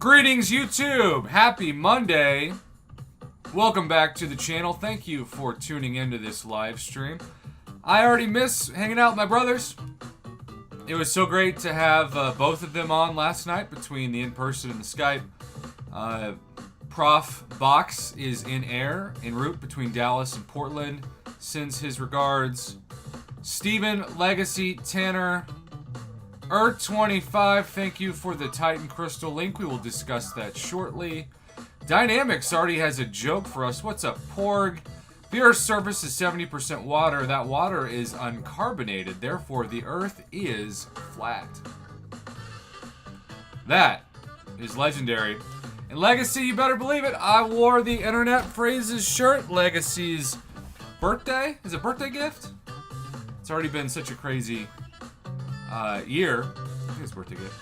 Greetings, YouTube! Happy Monday! Welcome back to the channel. Thank you for tuning into this live stream. I already miss hanging out with my brothers. It was so great to have both of them on last night between the in-person and the Skype. Prof. Box is in air, en route between Dallas and Portland. Sends his regards. Steven, Legacy, Tanner, Earth25, thank you for the Titan Crystal link. We will discuss that shortly. Dynamics already has a joke for us. What's up, Porg? The Earth's surface is 70% water. That water is uncarbonated. Therefore, the Earth is flat. That is legendary. And Legacy, you better believe it. I wore the Internet Phrases shirt. Legacy's birthday? Is it birthday gift? It's already been such a crazy year. I think it's birthday gift.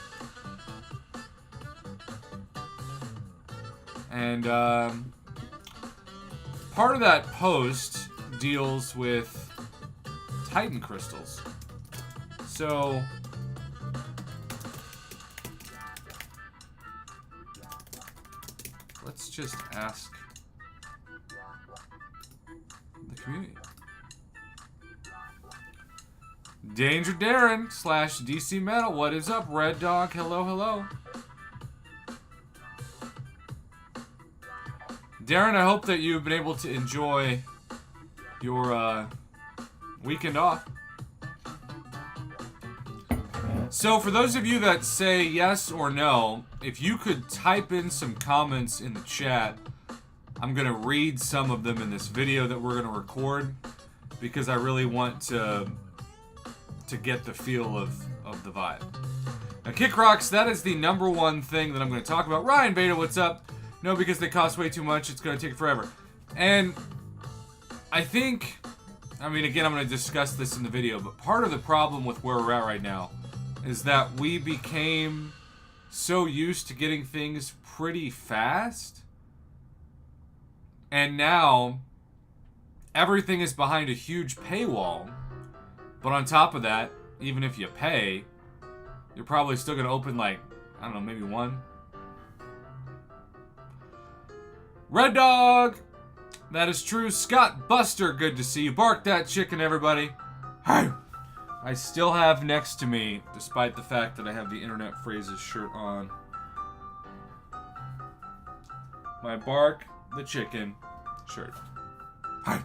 And part of that post deals with Titan crystals. So let's just ask the community. Danger Darren / DC Metal. What is up, Red Dog? Hello, hello. Darren, I hope that you've been able to enjoy your weekend off. So for those of you that say yes or no, if you could type in some comments in the chat, I'm going to read some of them in this video that we're going to record because I really want to get the feel of the vibe. Now, Kick Rocks, that is the #1 thing that I'm going to talk about. Ryan Beta, what's up? No, because they cost way too much. It's going to take forever. And I think, I mean, again, I'm going to discuss this in the video, but part of the problem with where we're at right now is that we became so used to getting things pretty fast. And now everything is behind a huge paywall. But on top of that, even if you pay, you're probably still going to open, like, I don't know, maybe one. Red Dog! That is true. Scott Buster, good to see you. Bark that chicken, everybody. Hey! I still have next to me, despite the fact that I have the Internet Phrases shirt on, my Bark the Chicken shirt. Hey!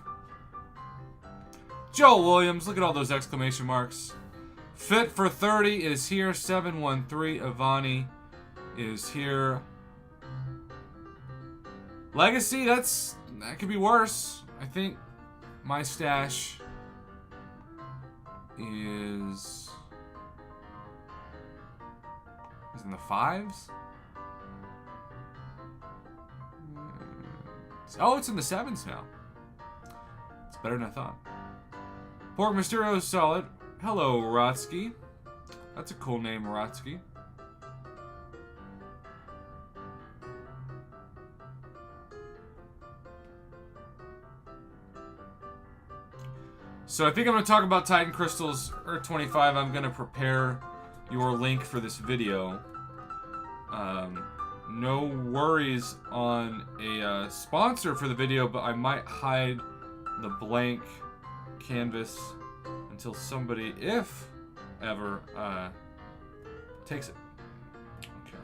Joel Williams, look at all those exclamation marks. Fit for 30 is here. 713 Ivani is here. Legacy, that could be worse. I think my stash is in the 5s. Oh, it's in the 7s now. It's better than I thought. Pork Mysterio is solid. Hello, Rotsky. That's a cool name, Rotsky. So I think I'm going to talk about Titan Crystals, Earth25. I'm going to prepare your link for this video. No worries on a sponsor for the video, but I might hide the blank canvas until somebody, if ever, takes it. Okay.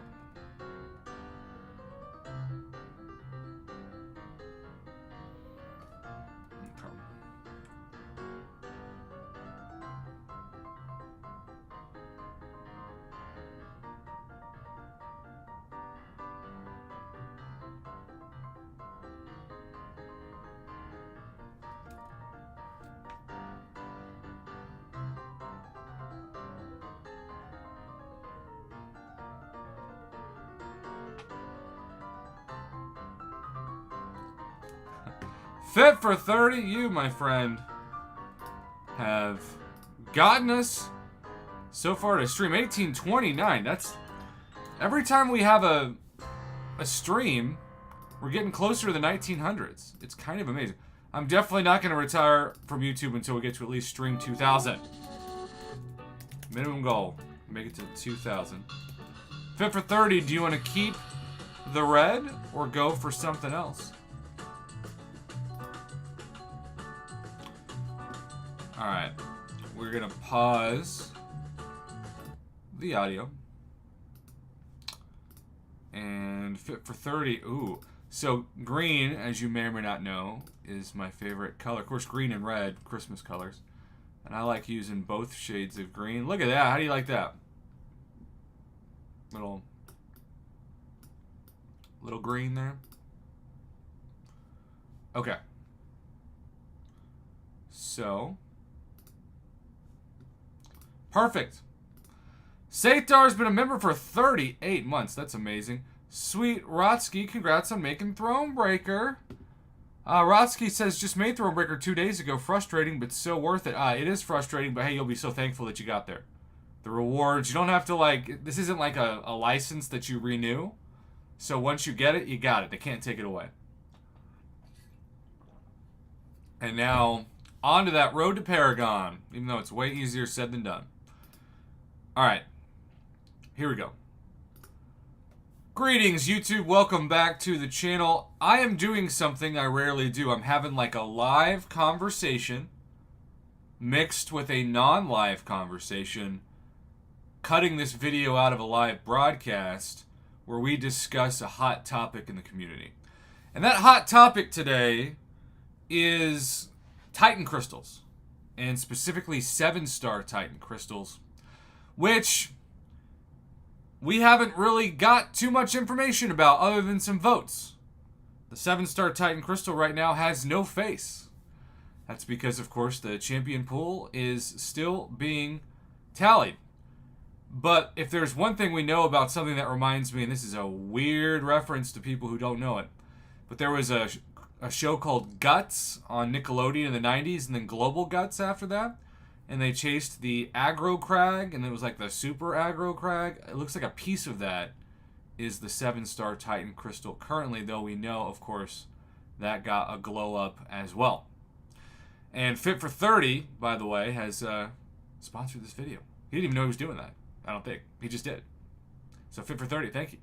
Fit for 30, you, my friend, have gotten us so far to stream 1829. That's every time we have a stream, we're getting closer to the 1900s. It's kind of amazing. I'm definitely not going to retire from YouTube until we get to at least stream 2000. Minimum goal, make it to 2000. Fit for 30, do you want to keep the red or go for something else? Alright. We're going to pause the audio. And fit for 30. Ooh. So green, as you may or may not know, is my favorite color. Of course, green and red, Christmas colors. And I like using both shades of green. Look at that. How do you like that? Little green there. Okay. So. Perfect. Satar's been a member for 38 months. That's amazing. Sweet Rotsky, congrats on making Thronebreaker. Rotsky says, just made Thronebreaker 2 days ago. Frustrating, but so worth it. It is frustrating, but hey, you'll be so thankful that you got there. The rewards, you don't have to, like, this isn't like a license that you renew. So once you get it, you got it. They can't take it away. And now, on to that road to Paragon, even though it's way easier said than done. Alright, here we go. Greetings, YouTube. Welcome back to the channel. I am doing something I rarely do. I'm having like a live conversation mixed with a non-live conversation, cutting this video out of a live broadcast where we discuss a hot topic in the community. And that hot topic today is Titan crystals, and specifically 7-star Titan crystals, which we haven't really got too much information about other than some votes. The 7-star Titan crystal right now has no face. That's because, of course, the champion pool is still being tallied. But if there's one thing we know about something that reminds me, and this is a weird reference to people who don't know it, but there was a show called Guts on Nickelodeon in the 90s, and then Global Guts after that. And they chased the aggro crag, and it was like the super aggro crag. It looks like a piece of that is the 7-star Titan crystal currently, though we know, of course, that got a glow up as well. And Fit for 30, by the way, has sponsored this video. He didn't even know he was doing that. I don't think. He just did. So Fit for 30, thank you.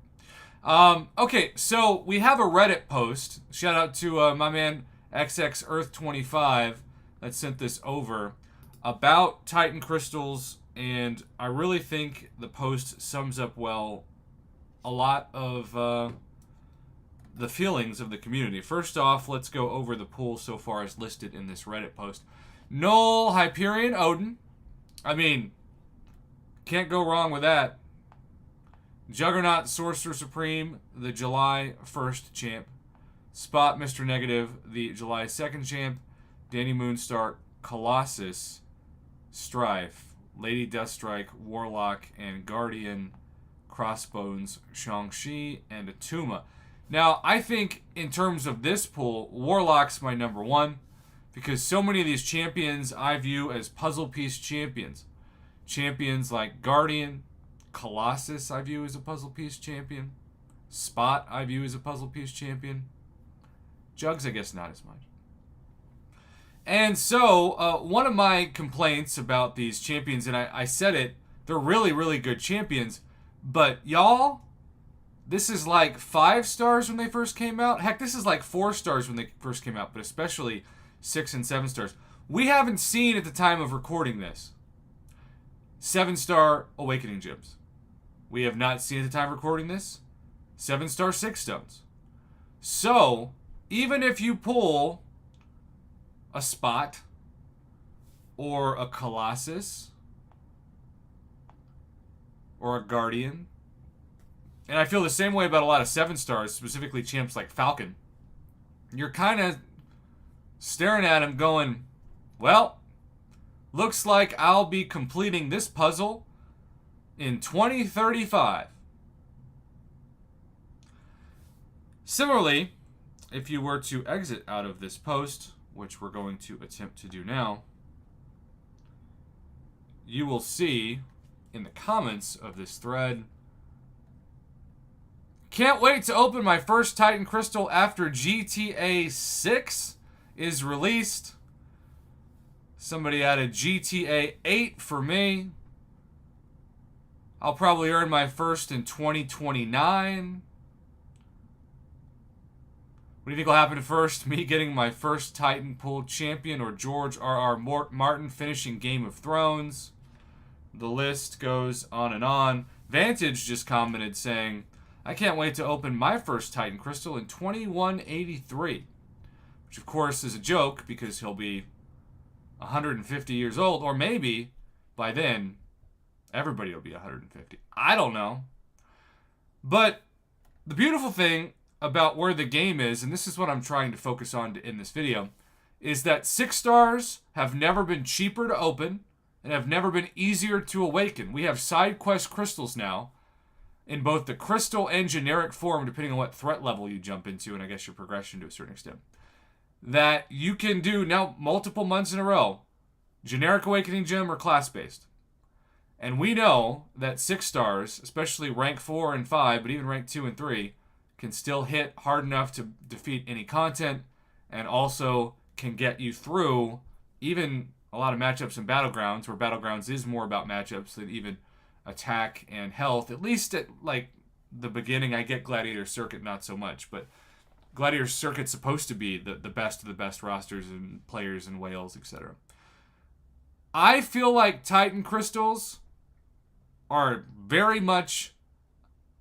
Okay, so we have a Reddit post. Shout out to my man XX Earth 25 that sent this over about Titan crystals, and I really think the post sums up well a lot of the feelings of the community. First off, let's go over the pool so far as listed in this Reddit post. Null, Hyperion, Odin. I mean, can't go wrong with that. Juggernaut, Sorcerer Supreme, the July 1st champ. Spot, Mr. Negative, the July 2nd champ. Danny Moonstar, Colossus, Strife, Lady Deathstrike, Warlock, and Guardian, Crossbones, Shang-Chi, and Atuma. Now, I think in terms of this pool, Warlock's my number one, because so many of these champions I view as puzzle piece champions. Champions like Guardian, Colossus I view as a puzzle piece champion. Spot I view as a puzzle piece champion. Jugs, I guess not as much. And so, one of my complaints about these champions, and I said it, they're really, really good champions, but y'all, this is like 5 stars when they first came out. Heck, this is like 4 stars when they first came out, but especially 6 and 7 stars. We haven't seen at the time of recording this 7-star Awakening Gems. We have not seen at the time of recording this 7-star 6 stones. So, even if you pull a Spot or a Colossus or a Guardian, and I feel the same way about a lot of 7 stars, specifically champs like Falcon, you're kind of staring at him going, well, looks like I'll be completing this puzzle in 2035. Similarly, if you were to exit out of this post, which we're going to attempt to do now, you will see in the comments of this thread, can't wait to open my first Titan Crystal after GTA 6 is released. Somebody added GTA 8 for me. I'll probably earn my first in 2029. What do you think will happen first? Me getting my first Titan Pool champion, or George R.R. Martin finishing Game of Thrones? The list goes on and on. Vantage just commented saying, I can't wait to open my first Titan Crystal in 2183. Which, of course, is a joke because he'll be 150 years old. Or maybe by then, everybody will be 150. I don't know. But the beautiful thing about where the game is, and this is what I'm trying to focus on in this video, is that 6 stars have never been cheaper to open and have never been easier to awaken. We have side quest crystals now in both the crystal and generic form, depending on what threat level you jump into, and I guess your progression to a certain extent, that you can do now multiple months in a row, generic awakening gem or class-based. And we know that 6 stars, especially rank 4 and 5, but even rank 2 and 3, can still hit hard enough to defeat any content, and also can get you through even a lot of matchups in Battlegrounds, where Battlegrounds is more about matchups than even attack and health. At least at like the beginning, I get Gladiator Circuit not so much, but Gladiator Circuit's supposed to be the best of the best rosters and players in Wales, etc. I feel like Titan Crystals are very much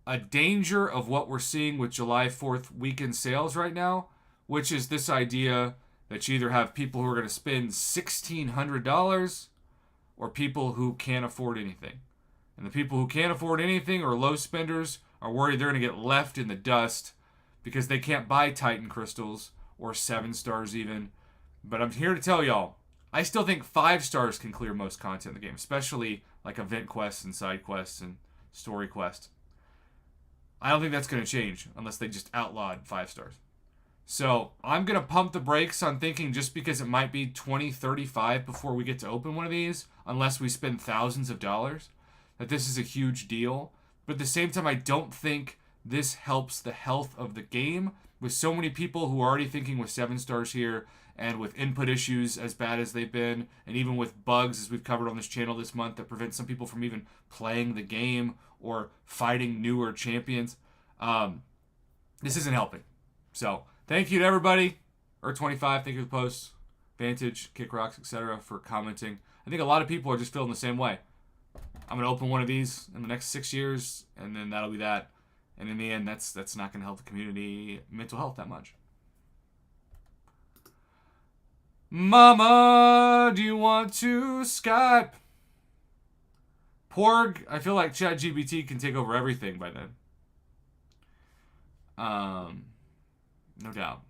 a danger of what we're seeing with July 4th weekend sales right now, which is this idea that you either have people who are going to spend $1,600 or people who can't afford anything. And the people who can't afford anything or low spenders are worried they're going to get left in the dust because they can't buy Titan Crystals or 7 stars even. But I'm here to tell y'all, I still think 5 stars can clear most content in the game, especially like event quests and side quests and story quests. I don't think that's going to change unless they just outlawed 5 stars. So I'm going to pump the brakes on thinking just because it might be 2035 before we get to open one of these, unless we spend thousands of dollars, that this is a huge deal. But at the same time, I don't think this helps the health of the game with so many people who are already thinking with 7 stars here, and with input issues as bad as they've been, and even with bugs, as we've covered on this channel this month, that prevent some people from even playing the game or fighting newer champions. This isn't helping. So, thank you to everybody. Earth25, thank you for the posts. Vantage, Kick Rocks, etc. for commenting. I think a lot of people are just feeling the same way. I'm going to open one of these in the next 6 years, and then that'll be that. And in the end, that's not going to help the community mental health that much. Mama, do you want to Skype? Porg, I feel like ChatGPT can take over everything by then. No doubt.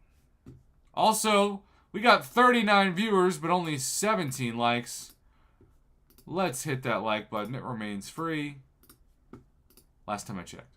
Also, we got 39 viewers, but only 17 likes. Let's hit that like button. It remains free. Last time I checked.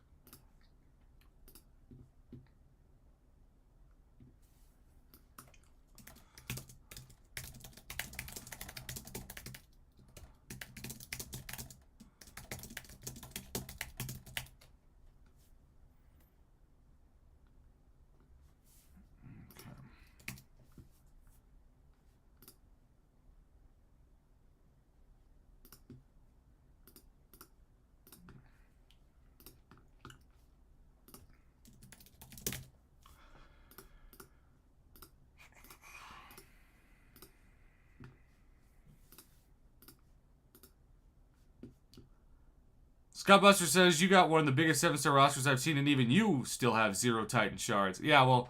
Scott Buster says, you got one of the biggest 7-star rosters I've seen, and even you still have 0 Titan shards. Yeah, well,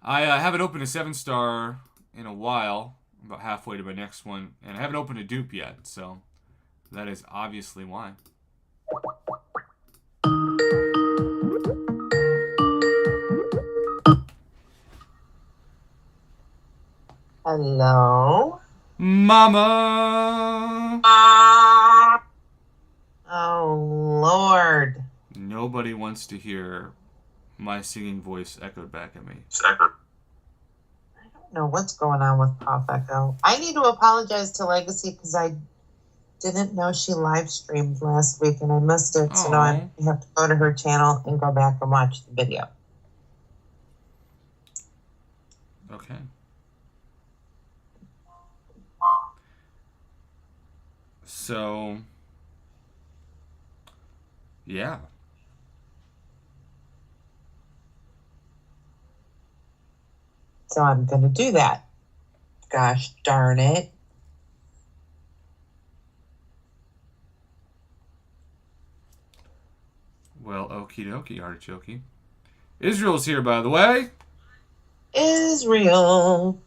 I haven't opened a 7-star in a while. I'm about halfway to my next one. And I haven't opened a dupe yet, so that is obviously why. Hello? Mama! Oh, Lord. Nobody wants to hear my singing voice echoed back at me. I don't know what's going on with Pop Echo. I need to apologize to Legacy because I didn't know she live streamed last week and I missed it. So now I have to go to her channel and go back and watch the video. Okay. So, yeah. So I'm going to do that. Gosh darn it. Well, okie dokie, artichoke. Israel's here, by the way. Israel.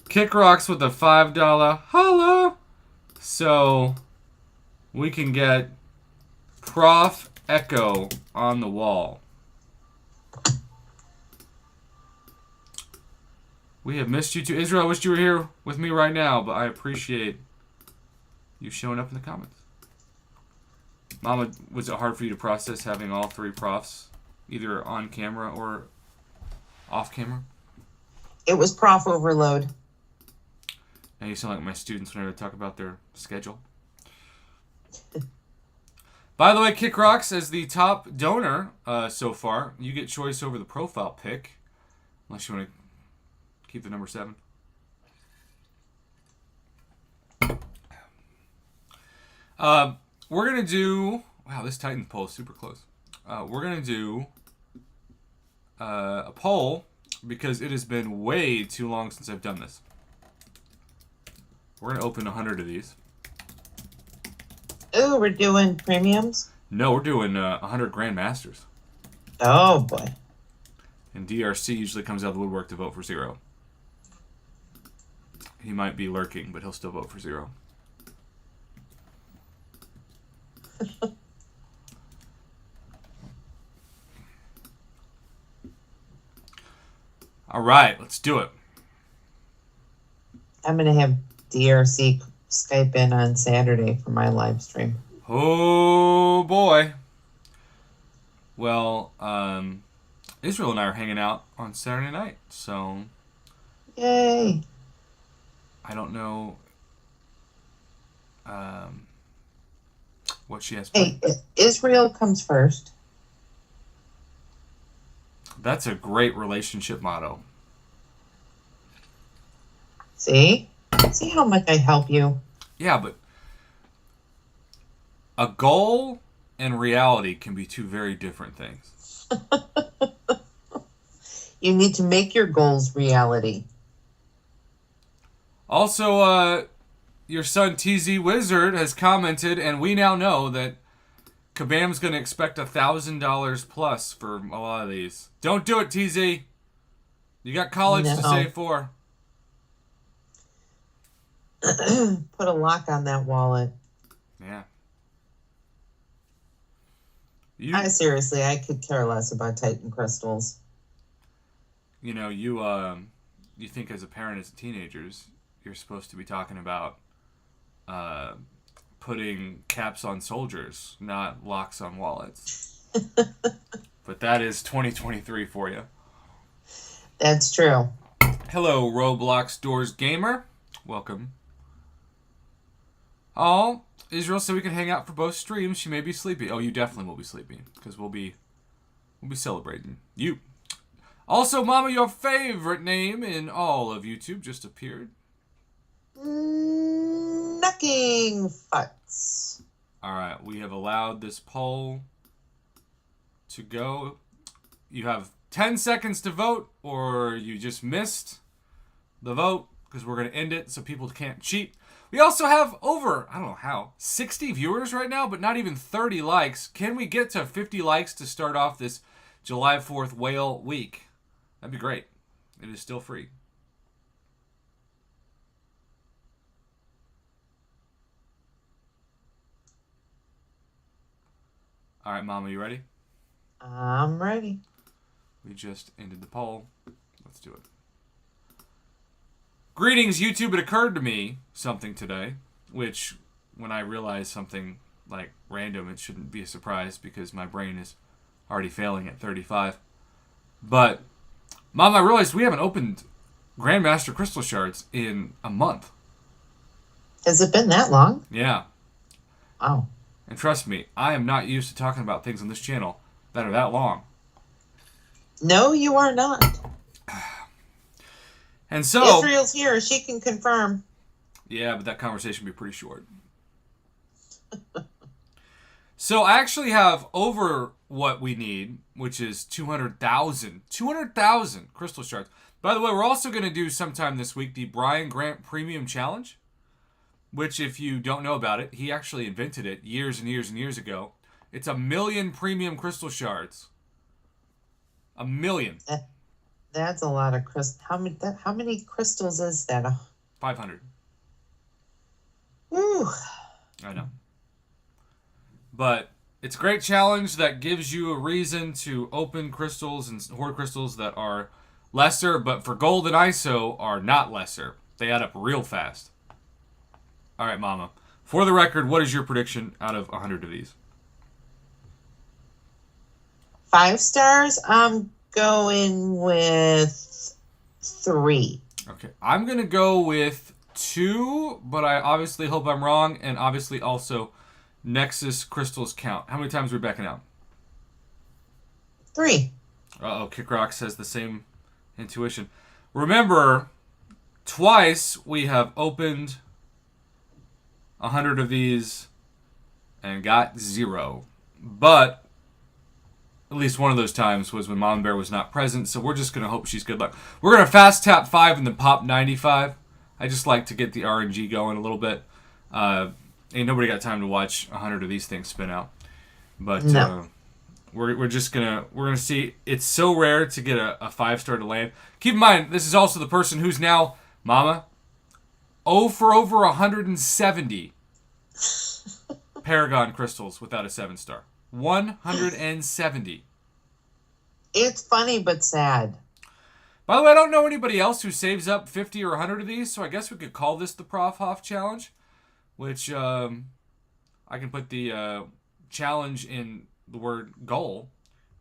Kick Rocks with a $5 holla. So we can get Prof Echo on the wall. We have missed you too. Israel, I wish you were here with me right now, but I appreciate you showing up in the comments. Mama, was it hard for you to process having all three profs either on camera or off camera? It was prof overload. Now you sound like my students whenever they talk about their schedule. By the way, Kick Rocks, as the top donor so far, you get choice over the profile pic. Unless you want to keep the number 7. We're going to do... Wow, this Titan poll is super close. We're going to do a poll because it has been way too long since I've done this. We're going to open 100 of these. Ooh, we're doing premiums? No, we're doing 100 Grandmasters. Oh, boy. And DRC usually comes out of the woodwork to vote for 0. He might be lurking, but he'll still vote for 0. All right, let's do it. I'm going to have DRC Skype in on Saturday for my live stream. Oh, boy. Well, Israel and I are hanging out on Saturday night, so... Yay. I don't know what she has planned. Hey, Israel comes first. That's a great relationship motto. See? See how much I help you? Yeah, but a goal and reality can be two very different things. You need to make your goals reality. Also, your son TZ Wizard has commented, and we now know that Kabam's going to expect $1,000 plus for a lot of these. Don't do it, TZ. You got college to save for. Put a lock on that wallet. Yeah. Seriously, I could care less about Titan crystals. You know, you think as a parent, as teenagers, you're supposed to be talking about putting caps on soldiers, not locks on wallets. But that is 2023 for you. That's true. Hello, Roblox Doors Gamer. Welcome. Oh, Israel said we can hang out for both streams. She may be sleepy. Oh, you definitely will be sleepy because we'll be celebrating you. Also, Mama, your favorite name in all of YouTube just appeared. Knucking Futz. All right, we have allowed this poll to go. You have 10 seconds to vote, or you just missed the vote because we're going to end it so people can't cheat. We also have over, I don't know how, 60 viewers right now, but not even 30 likes. Can we get to 50 likes to start off this July 4th whale week? That'd be great. It is still free. All right, Mama, you ready? I'm ready. We just ended the poll. Let's do it. Greetings, YouTube. It occurred to me something today, which when I realize something like random, it shouldn't be a surprise because my brain is already failing at 35. But, Mom, I realized we haven't opened Grandmaster Crystal Shards in a month. Has it been that long? Yeah. Oh. And trust me, I am not used to talking about things on this channel that are that long. No, you are not. And so... Israel's here. She can confirm. Yeah, but that conversation would be pretty short. So I actually have over what we need, which is 200,000 crystal shards. By the way, we're also going to do sometime this week the Brian Grant Premium Challenge, which, if you don't know about it, he actually invented it years and years and years ago. It's 1,000,000 premium crystal shards. 1,000,000. That's a lot of crystals. How many crystals is that? 500. Woo. I know. But it's a great challenge that gives you a reason to open crystals and hoard crystals that are lesser, but for gold and ISO are not lesser. They add up real fast. All right, Mama. For the record, what is your prediction out of 100 of these? 5 stars. I'm going with 3. Okay, I'm going to go with 2, but I obviously hope I'm wrong, and obviously also Nexus crystals count. How many times are we backing out? 3. Uh-oh, Kickrock says the same intuition. Remember, twice we have opened 100 of these and got 0. But at least one of those times was when Mom Bear was not present, so we're just going to hope she's good luck. We're going to fast tap 5 and then pop 95. I just like to get the RNG going a little bit. Ain't nobody got time to watch 100 of these things spin out. But no. We're gonna see. It's so rare to get a 5-star to land. Keep in mind, this is also the person who's now, Mama, for over 170 Paragon crystals without a 7-star. 170. It's funny but sad. By the way, I don't know anybody else who saves up 50 or 100 of these, so I guess we could call this the Prof Hoff Challenge, which I can put the challenge in the word goal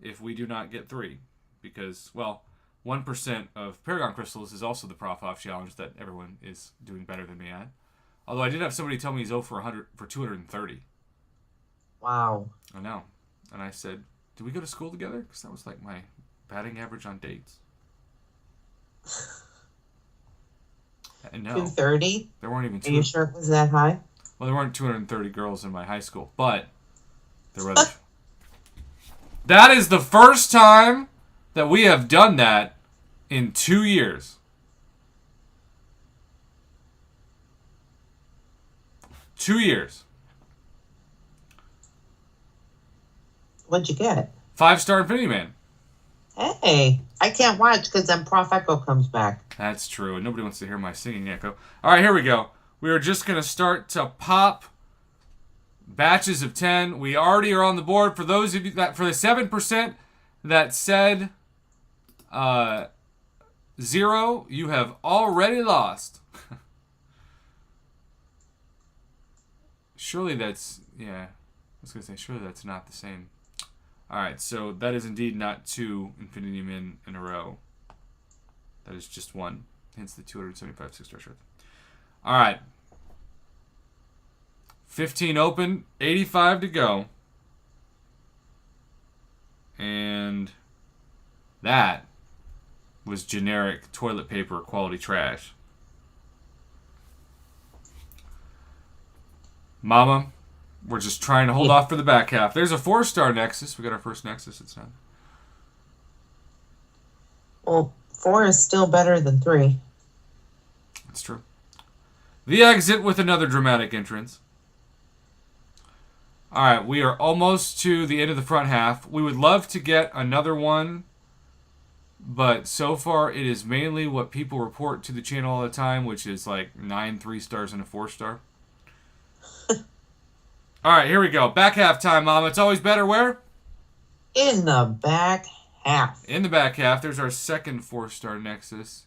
if we do not get 3, because, well, 1% of Paragon crystals is also the Prof Hoff Challenge that everyone is doing better than me at. Although I did have somebody tell me he's 0 for 230. Wow. I know. And I said, did we go to school together? Because that was like my batting average on dates. And no. 230? There weren't even 2. Are you sure it was that high? Well, there weren't 230 girls in my high school, but there were others. That is the first time that we have done that in 2 years. 2 years. What'd you get? 5-star Infinity Man. Hey, I can't watch because then Prof Echo comes back. That's true, and nobody wants to hear my singing echo. All right, here we go. We are just going to start to pop batches of 10. We already are on the board. For those of you that, for the 7% that said 0, you have already lost. Surely that's, yeah, I was going to say, surely that's not the same. All right, so that is indeed not 2 Infinity Men in a row. That is just 1. Hence the 275 6-star shirts. All right. 15 open, 85 to go. And that was generic toilet paper quality trash. Mama, we're just trying to hold off for the back half. There's a 4-star Nexus. We got our first Nexus. It's not. Well, 4 is still better than 3. That's true. The exit with another dramatic entrance. All right, we are almost to the end of the front half. We would love to get another one, but so far it is mainly what people report to the channel all the time, which is like 9 3-stars and a 4-star. All right, here we go. Back half time, Mama. It's always better where? In the back half. In the back half. There's our second 4-star Nexus.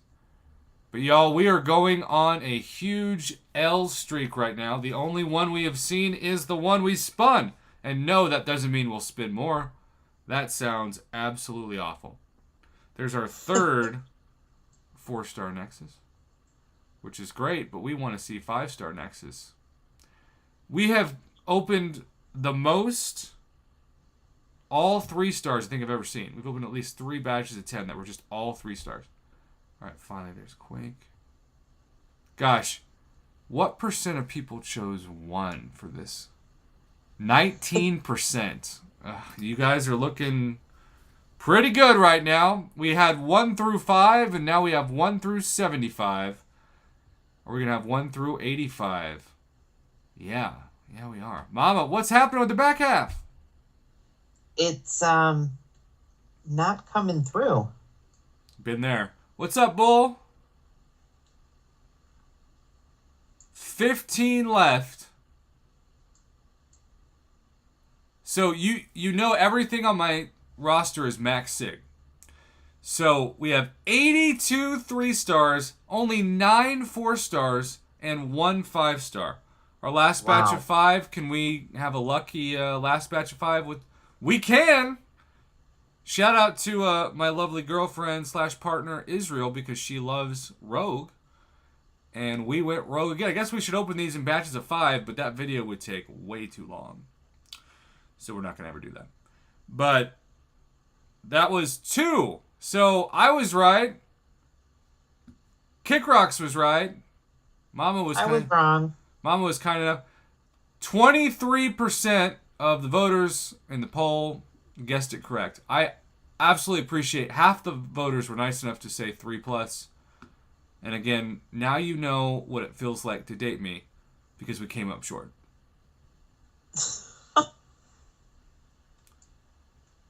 But y'all, we are going on a huge L streak right now. The only one we have seen is the one we spun. And no, that doesn't mean we'll spin more. That sounds absolutely awful. There's our third 4-star Nexus, which is great, but we want to see 5-star Nexus. We have opened the most all 3 stars I think I've ever seen. We've opened at least 3 batches of 10 that were just all 3 stars. All right, finally, there's Quake. Gosh, what % of people chose 1 for this? 19%. You guys are looking pretty good right now. We had 1 through 5, and now we have 1 through 75. Or we're going to have 1 through 85. Yeah, we are. Mama, what's happening with the back half? It's not coming through. Been there. What's up, Bull? 15 left. So you know everything on my roster is max sig. So we have 82 3-stars, only 9 4-stars, and 1 5-star. Our last batch of 5, can we have a lucky last batch of 5 with... We can! Shout out to my lovely girlfriend / partner, Israel, because she loves Rogue. And we went Rogue again. I guess we should open these in batches of 5, but that video would take way too long. So we're not going to ever do that. But that was 2. So I was right. Kickrocks was right. Mama was wrong. Mama was kind enough. 23% of the voters in the poll guessed it correct. I absolutely appreciate half the voters were nice enough to say 3+. And again, now you know what it feels like to date me because we came up short.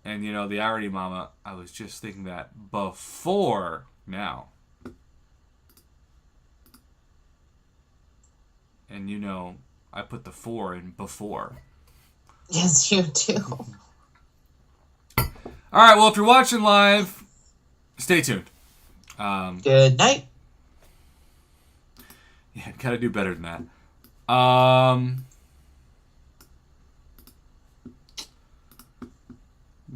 And you know, the irony, Mama, I was just thinking that before now. And you know, I put the 4 in before. Yes, you do. All right, well, if you're watching live, stay tuned. Good night. Yeah, gotta do better than that.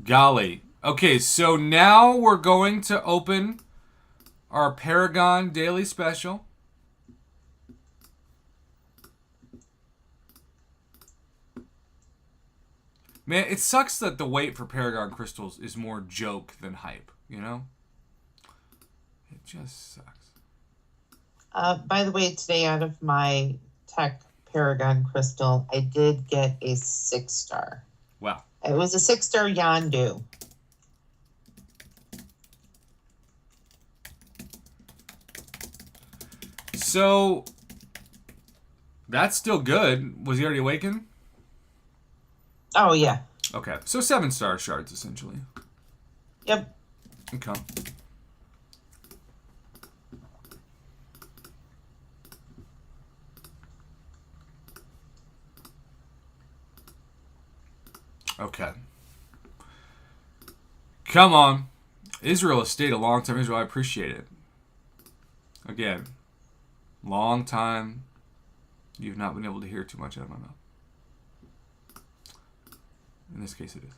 Golly. Okay, so now we're going to open our Paragon Daily Special. Man, it sucks that the wait for Paragon crystals is more joke than hype, you know? It just sucks. By the way, today out of my tech Paragon crystal, I did get a 6-star. Wow. It was a 6-star Yondu. So, that's still good. Was he already awakened? Oh, yeah. Okay, so 7-star shards, essentially. Yep. Okay. Okay. Come on. Israel has stayed a long time. Israel, I appreciate it. Again, long time. You've not been able to hear too much out of my mouth. In this case, it is.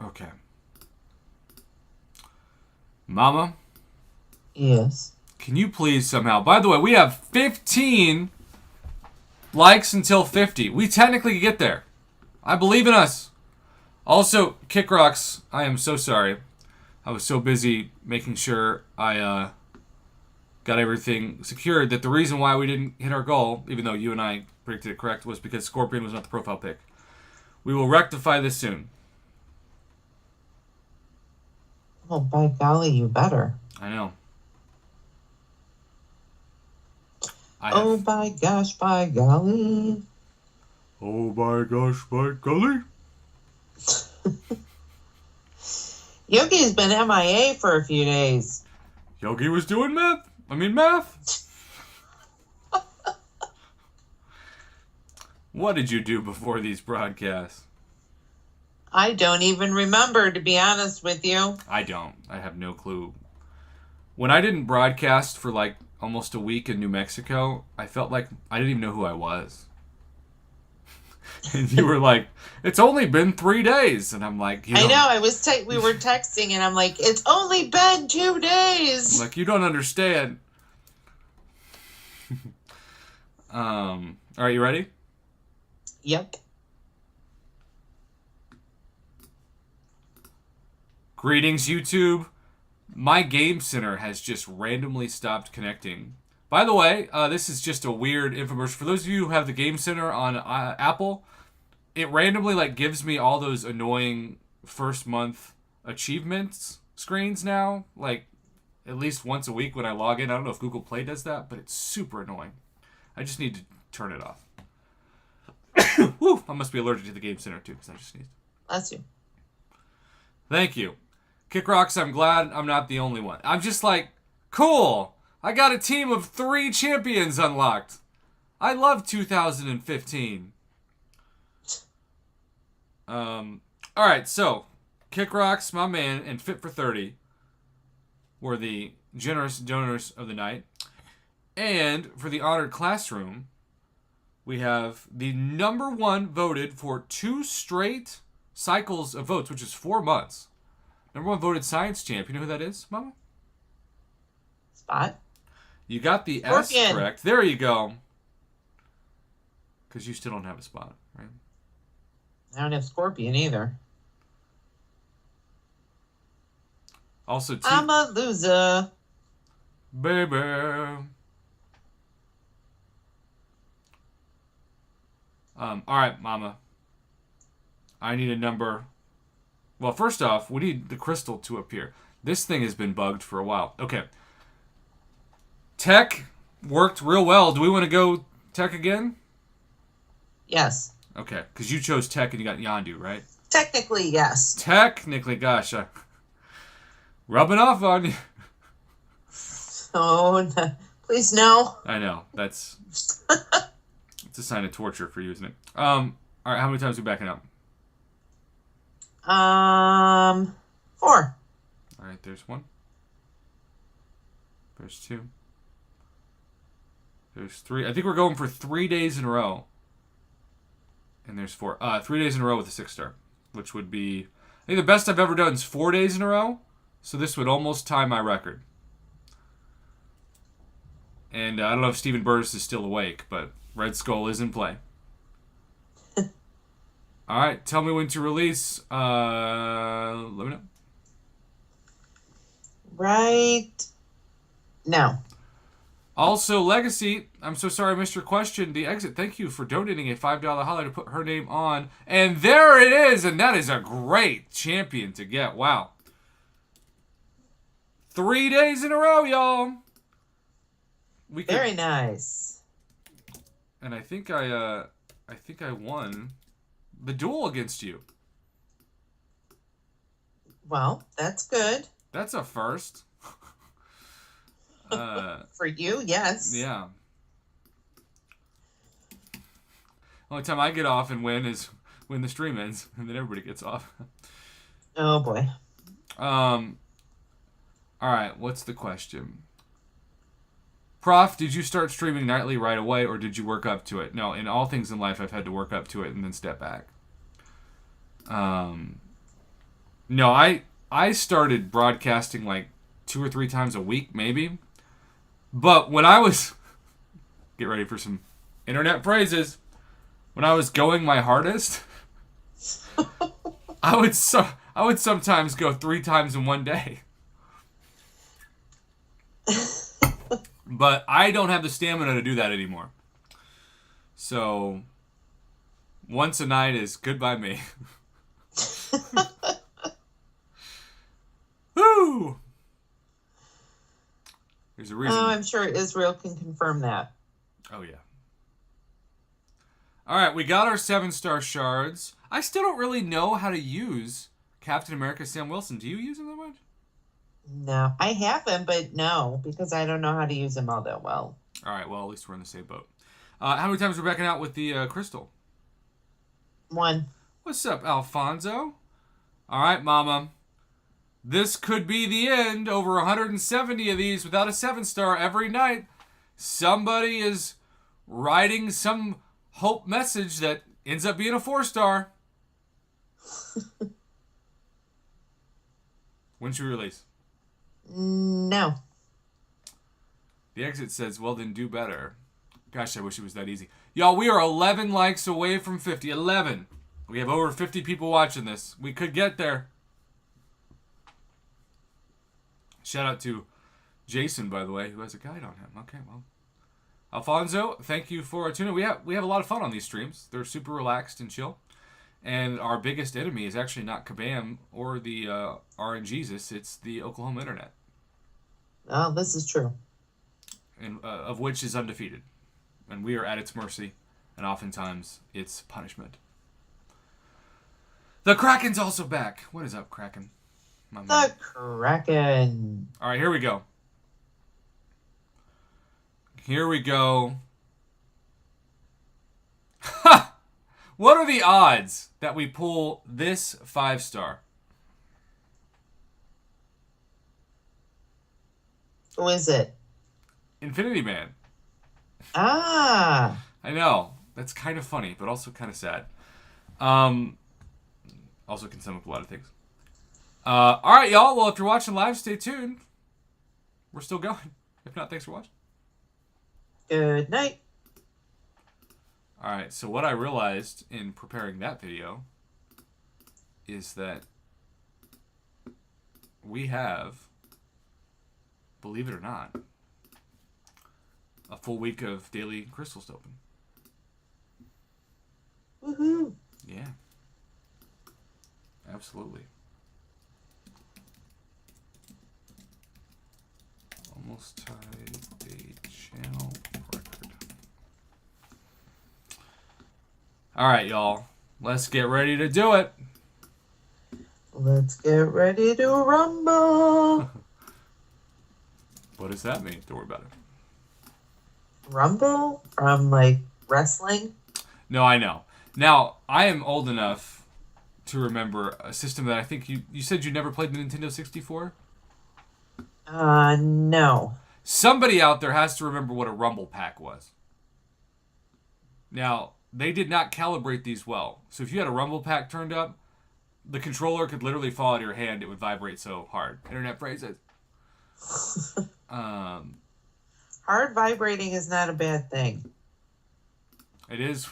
Okay. Mama? Yes. Can you please somehow... By the way, we have 15 likes until 50. We technically could get there. I believe in us. Also, Kickrocks, I am so sorry. I was so busy making sure I got everything secured that the reason why we didn't hit our goal, even though you and I predicted it correct, was because Scorpion was not the profile pick. We will rectify this soon. Oh, by golly, you better. I know. Oh, by gosh, by golly. Oh, by gosh, by golly. Yogi's been MIA for a few days. Yogi was doing math. What did you do before these broadcasts? I don't even remember, to be honest with you. I don't. I have no clue. When I didn't broadcast for like almost a week in New Mexico, I felt like I didn't even know who I was. And you were like, it's only been 3 days. And I'm like, I know. We were texting and I'm like, it's only been 2 days. I'm like, you don't understand. All right, you ready? Yep. Greetings, YouTube. My game center has just randomly stopped connecting By the way, this is just a weird infomercial. For those of you who have the Game Center on Apple, it randomly like gives me all those annoying first month achievements screens now, like at least once a week when I log in. I don't know if Google Play does that, but it's super annoying. I just need to turn it off. Whew, I must be allergic to the Game Center too, because I just sneezed. Bless you. Thank you. Kick Rocks, I'm glad I'm not the only one. I'm just like, cool. I got a team of 3 champions unlocked. I love 2015. Alright, so Kick Rocks, my man, and Fit for 30 were the generous donors of the night. And for the honored classroom, we have the number 1 voted for 2 straight cycles of votes, which is 4 months. Number 1 voted science champ. You know who that is, Mama? Spot. You got the Scorpion. S correct. There you go. Because you still don't have a spot, right? I don't have Scorpion either. Also, I'm a loser. Baby. All right, Mama. I need a number. Well, first off, we need the crystal to appear. This thing has been bugged for a while. Okay. Tech worked real well. Do we want to go Tech again? Yes. Okay, because you chose Tech and you got Yandu, right? Technically, yes. Technically, gosh, rubbing off on you. Oh, no. Please no. I know. It's a sign of torture for you, isn't it? All right, how many times are we backing up? 4. All right, there's 1. There's 2. There's 3. I think we're going for 3 days in a row. And there's 4. 3 days in a row with a 6-star, which would be, I think the best I've ever done is 4 days in a row. So this would almost tie my record. And I don't know if Stephen Burris is still awake, but Red Skull is in play. All right, tell me when to release. Let me know. Right now. Also, Legacy, I'm so sorry I missed your question. The exit, thank you for donating a $5 holiday to put her name on. And there it is, and that is a great champion to get. Wow. 3 days in a row, y'all. Very nice. And I think I won the duel against you. Well, that's good. That's a first. For you, yes. Yeah. Only time I get off and win is when the stream ends, and then everybody gets off. Oh boy. All right. What's the question? Prof, did you start streaming nightly right away, or did you work up to it? No, in all things in life, I've had to work up to it and then step back. No, I started broadcasting like 2 or 3 times a week, maybe. But when I was, get ready for some internet phrases, when I was going my hardest, I would sometimes go 3 times in one day. But I don't have the stamina to do that anymore. So, once a night is good by me. Woo! There's a reason. Oh, I'm sure Israel can confirm that. Oh, yeah. All right, we got our 7-star shards. I still don't really know how to use Captain America Sam Wilson. Do you use him that much? No, I have him, but no, because I don't know how to use him all that well. All right, well, at least we're in the same boat. How many times are we backing out with the crystal? 1. What's up, Alfonso? All right, Mama. This could be the end. Over 170 of these without a 7-star every night. Somebody is writing some hope message that ends up being a 4-star. When should we release? No. The exit says, well, then do better. Gosh, I wish it was that easy. Y'all, we are 11 likes away from 50. 11. We have over 50 people watching this. We could get there. Shout out to Jason, by the way, who has a guide on him. Okay, well, Alfonso, thank you for tuning in. We have a lot of fun on these streams. They're super relaxed and chill. And our biggest enemy is actually not Kabam or the RNGesus. It's the Oklahoma internet. Oh, this is true. And of which is undefeated. And we are at its mercy. And oftentimes, it's punishment. The Kraken's also back. What is up, Kraken? The Kraken. All right, here we go. Here we go. Ha! What are the odds that we pull this 5-star? Who is it? Infinity Man. Ah. I know. That's kind of funny, but also kind of sad. Also can sum up a lot of things. All right, y'all. Well, if you're watching live, stay tuned. We're still going. If not, thanks for watching. Good night. All right, so what I realized in preparing that video is that we have, believe it or not, a full week of daily crystals to open. Woohoo. Yeah. Absolutely. Almost tied a channel record. All right, y'all. Let's get ready to do it. Let's get ready to rumble. What does that mean? Don't worry about it. Rumble? From, like, wrestling? No, I know. Now, I am old enough to remember a system that I think you said you never played the Nintendo 64? No. Somebody out there has to remember what a Rumble Pack was. Now, they did not calibrate these well. So if you had a Rumble Pack turned up, the controller could literally fall out of your hand. It would vibrate so hard. Internet phrases. Hard vibrating is not a bad thing. It is.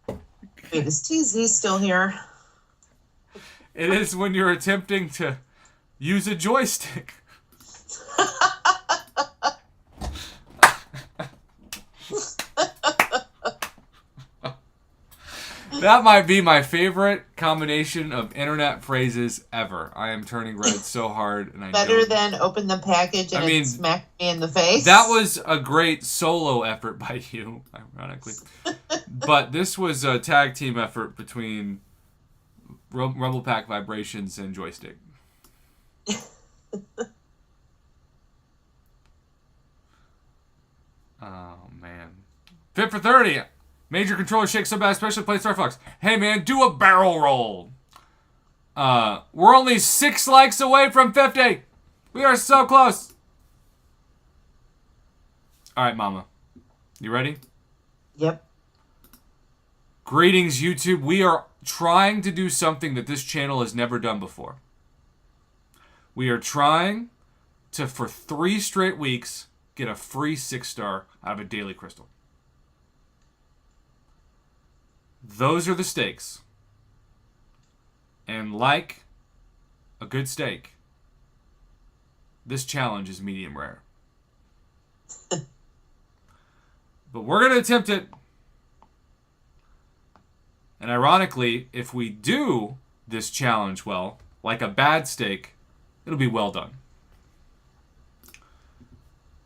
Wait, is TZ still here? It is when you're attempting to use a joystick. That might be my favorite combination of internet phrases ever. I am turning red so hard, and Better than open the package and it smacked me in the face. That was a great solo effort by you, ironically. But this was a tag team effort between Rumble Pack vibrations and joystick. Oh man, fit for 30. Major controller shake so bad, especially playing Star Fox. Hey man, do a barrel roll. We're only 6 likes away from 50. We are so close. All right, Mama, you ready? Yep. Greetings, YouTube. We are trying to do something that this channel has never done before. We are trying to, for 3 straight weeks, get a free 6-star out of a daily crystal. Those are the stakes. And like a good steak, this challenge is medium rare. But we're going to attempt it. And ironically, if we do this challenge well, like a bad steak, it'll be well done.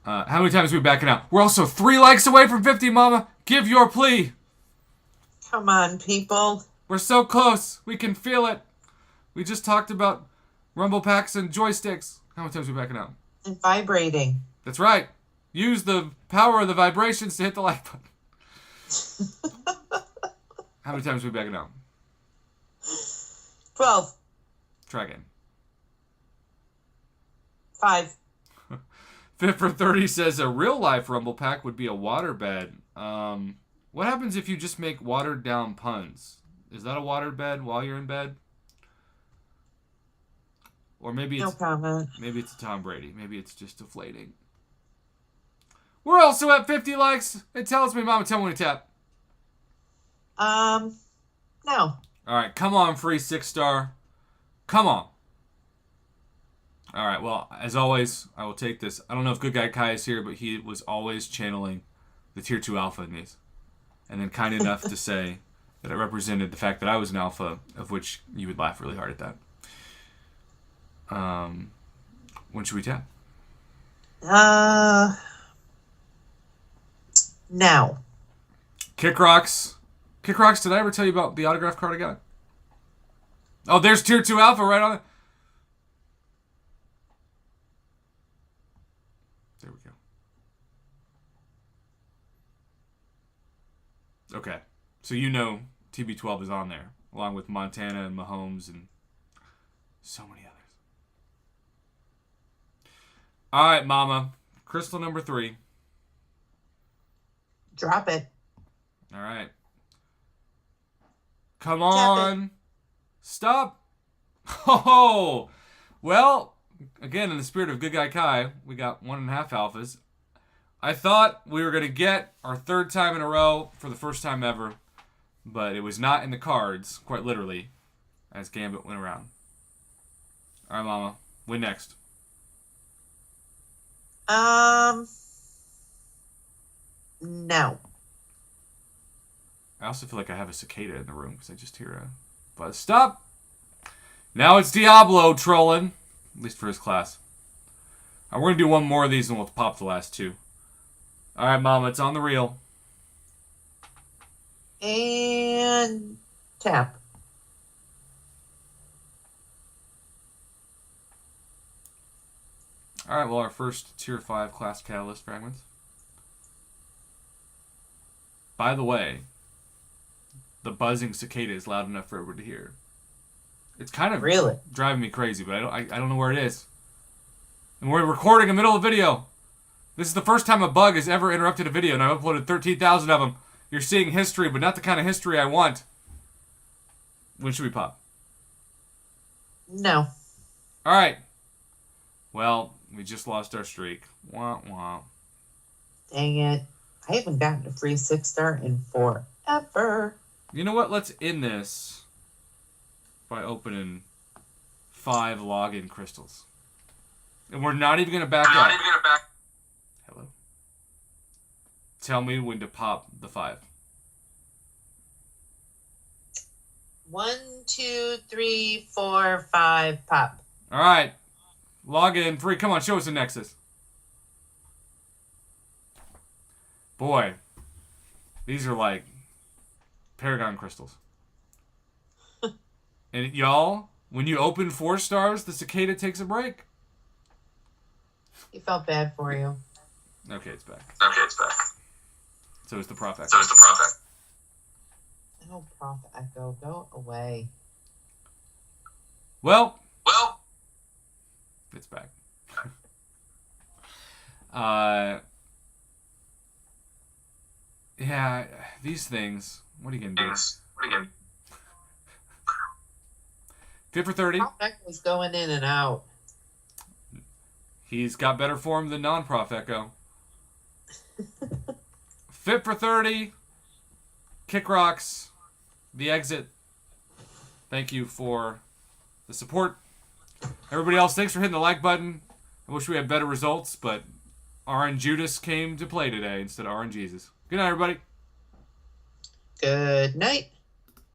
How many times are we backing out? We're also 3 likes away from 50, Mama. Give your plea. Come on, people. We're so close. We can feel it. We just talked about Rumble Packs and joysticks. How many times are we backing out? And vibrating. That's right. Use the power of the vibrations to hit the like button. How many times are we backing out? 12. Try again. 5. Fit for 30 says a real life Rumble Pack would be a waterbed. What happens if you just make watered down puns? Is that a waterbed while you're in bed? Or maybe it's no comment. Maybe it's a Tom Brady. Maybe it's just deflating. We're also at 50 likes. It tells me, Mama, tell me when to tap. No. All right, come on, free 6-star. Come on. All right. Well, as always, I will take this. I don't know if Good Guy Kai is here, but he was always channeling the Tier 2 Alpha in these. And then kind enough to say that it represented the fact that I was an Alpha, of which you would laugh really hard at that. When should we tap? Now. Kick Rocks. Kick Rocks, did I ever tell you about the autograph card I got? Oh, there's Tier 2 Alpha right on it. There we go. Okay. So you know TB12 is on there, along with Montana and Mahomes and so many others. All right, Mama. Crystal number 3. Drop it. All right. Come on. Stop. Oh, well, again, in the spirit of Good Guy Kai, we got 1.5 alphas. I thought we were going to get our 3rd time in a row for the first time ever, but it was not in the cards, quite literally, as Gambit went around. All right, Mama. Win next. No. I also feel like I have a cicada in the room because I just hear a buzz. Stop! Now it's Diablo trolling, at least for his class. All right, we're going to do one more of these and we'll pop the last 2. All right, Mama, it's on the reel. And tap. All right, well, our first Tier 5 class catalyst fragments. By the way, the buzzing cicada is loud enough for everyone to hear. It's kind of really driving me crazy, but I don't know where it is. And we're recording in the middle of a video. This is the first time a bug has ever interrupted a video, and I've uploaded 13,000 of them. You're seeing history, but not the kind of history I want. When should we pop? No. All right. Well, we just lost our streak. Wah, wah. Dang it. I haven't gotten a free 6-star in forever. You know what? Let's end this by opening 5 login crystals. And we're not even going to back up. Hello. Tell me when to pop the 5. 1, 2, 3, 4, 5, pop. All right. Log in. 3. Come on, show us the Nexus. Boy. These are like Paragon crystals. And y'all, when you open 4 stars, the cicada takes a break. He felt bad for you. Okay, it's back. So is the Prophet. Oh, Prof Echo, go away. Well, it's back. Yeah, these things. What are you gonna do? Fit for 30. Prof Echo's going in and out. He's got better form than non-Prof Echo. Fit for 30. Kick Rocks. The exit. Thank you for the support. Everybody else, thanks for hitting the like button. I wish we had better results, but RN Judas came to play today instead of RN Jesus. Good night, everybody. Good night.